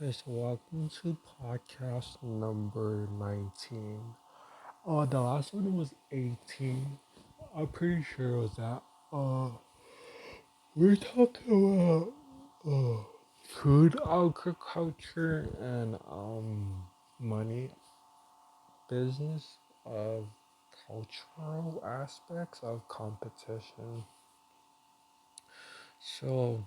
Okay, so welcome to podcast number 19. The last one was 18. I'm pretty sure it was that. We're talking about food agriculture and money business of cultural aspects of competition. So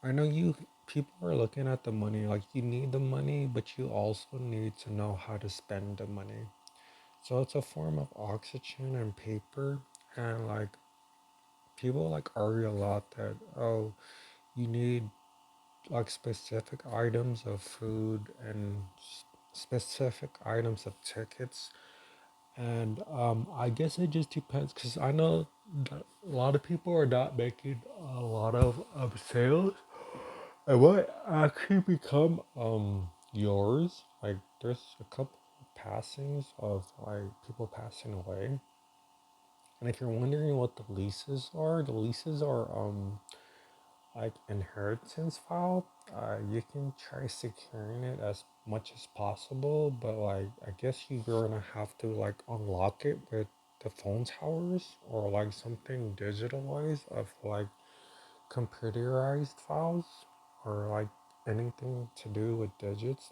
I know you people are looking at the money like you need the money, but you also need to know how to spend the money. So it's a form of oxygen and paper, and like people like argue a lot that oh you need like specific items of food and specific items of tickets, and I guess it just depends because I know that a lot of people are not making a lot of sales. And what actually become yours? Like there's a couple passings of like people passing away. And if you're wondering what the leases are like inheritance file. You can try securing it as much as possible, but like I guess you're gonna have to like unlock it with the phone towers or like something digitalized of like computerized files or like anything to do with digits.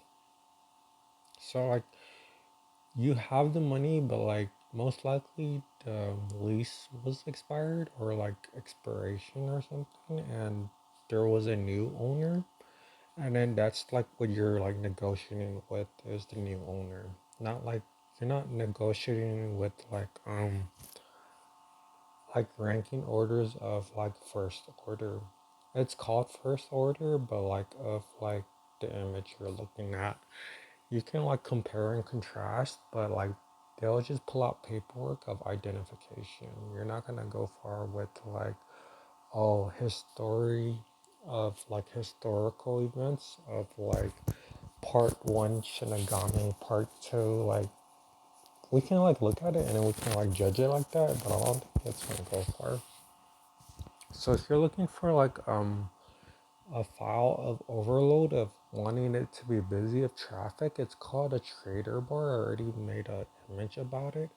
So like you have the money, but like most likely the lease was expired or like expiration or something, and there was a new owner, and then that's like what you're like negotiating with is the new owner. Not like you're not negotiating with like ranking orders of like first order. It's called first order, but like of like the image you're looking at. You can like compare and contrast, but like they'll just pull out paperwork of identification. You're not gonna go far with like oh history of like historical events of like part one Shinigami, part two like we can like look at it and then we can like judge it like that, but I don't think it's gonna go far. So if you're looking for like a file of overload of wanting it to be busy of traffic, it's called a trader bar. I already made an image about it,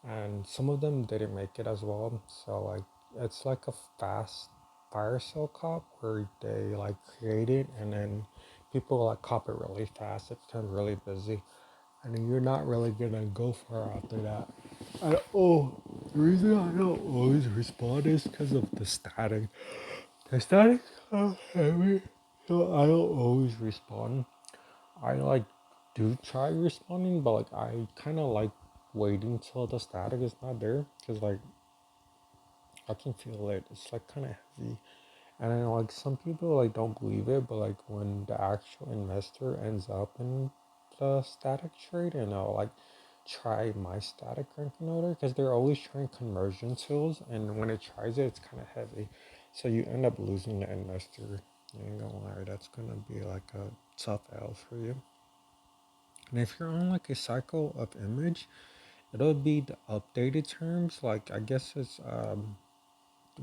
and some of them didn't make it as well. So like it's like a fast fire sale cop where they like create it and then people like cop it really fast. It becomes really busy, and then you're not really gonna go far after that. And oh, the reason I don't always respond is because of the static. The static heavy, so I don't always respond. I like do try responding, but like I kind of like waiting till the static is not there because like I can feel it. It's like kind of heavy, and then like some people like don't believe it, but like when the actual investor ends up in the static trade, and I'll like try my static ranking order because they're always trying conversion tools, and when it tries it, it's kind of heavy, so you end up losing the investor. I ain't gonna lie, that's gonna be like a tough L for you. And if you're on like a cycle of image, it'll be the updated terms. Like I guess it's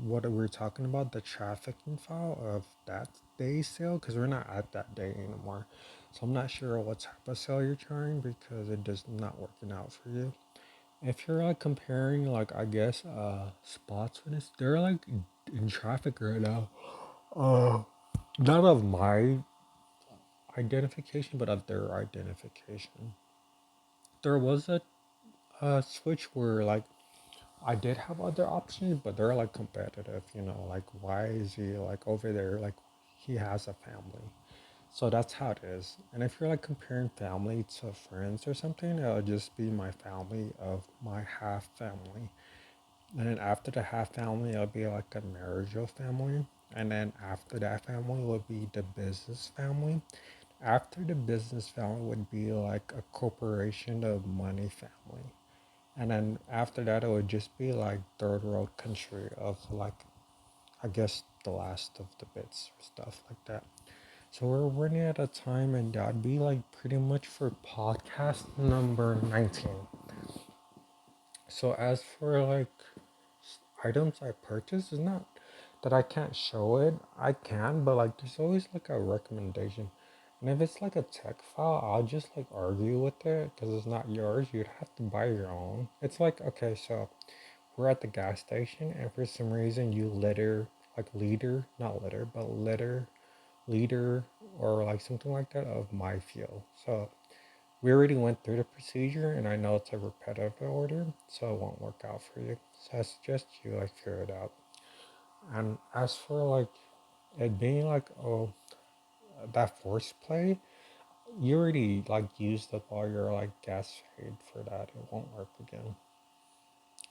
what we're talking about, the trafficking file of that day's sale, because we're not at that day anymore. So I'm not sure what type of sale you're trying because it does not working out for you. If you're like comparing like I guess spots for this, they're like in traffic right now. Uh Not of my identification, but of their identification. There was a switch where like I did have other options, but they're like competitive, you know, like why is he like over there? Like he has a family. So that's how it is. And if you're like comparing family to friends or something, it'll just be my family of my half family. And then after the half family, it'll be like a marriageable family. And then after that family will be the business family. After the business family would be like a corporation of money family. And then after that, it would just be like third world country of like, I guess the last of the bits or stuff like that. So we're running out of time, and that'd be like pretty much for podcast number 19. So as for like items I purchased, it's not that I can't show it. I can, but like there's always like a recommendation. And if it's like a tech file, I'll just like argue with it because it's not yours. You'd have to buy your own. It's like, okay, so we're at the gas station and for some reason you litter, like liter, not litter, but litter, liter, or like something like that of my fuel. So we already went through the procedure and I know it's a repetitive order, so it won't work out for you. So I suggest you like figure it out. And as for like it being like, oh, that force play, you already like used up all your like gas paid for that. It won't work again.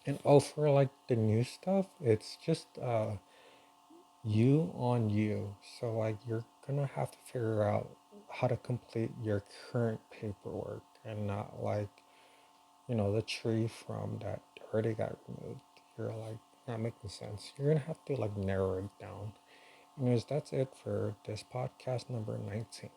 And oh, for like the new stuff, it's just you on you. So like you're gonna have to figure out how to complete your current paperwork and not like, the tree from that already got removed. You're like not making sense. You're gonna have to like narrow it down. Anyways, that's it for this podcast number 19.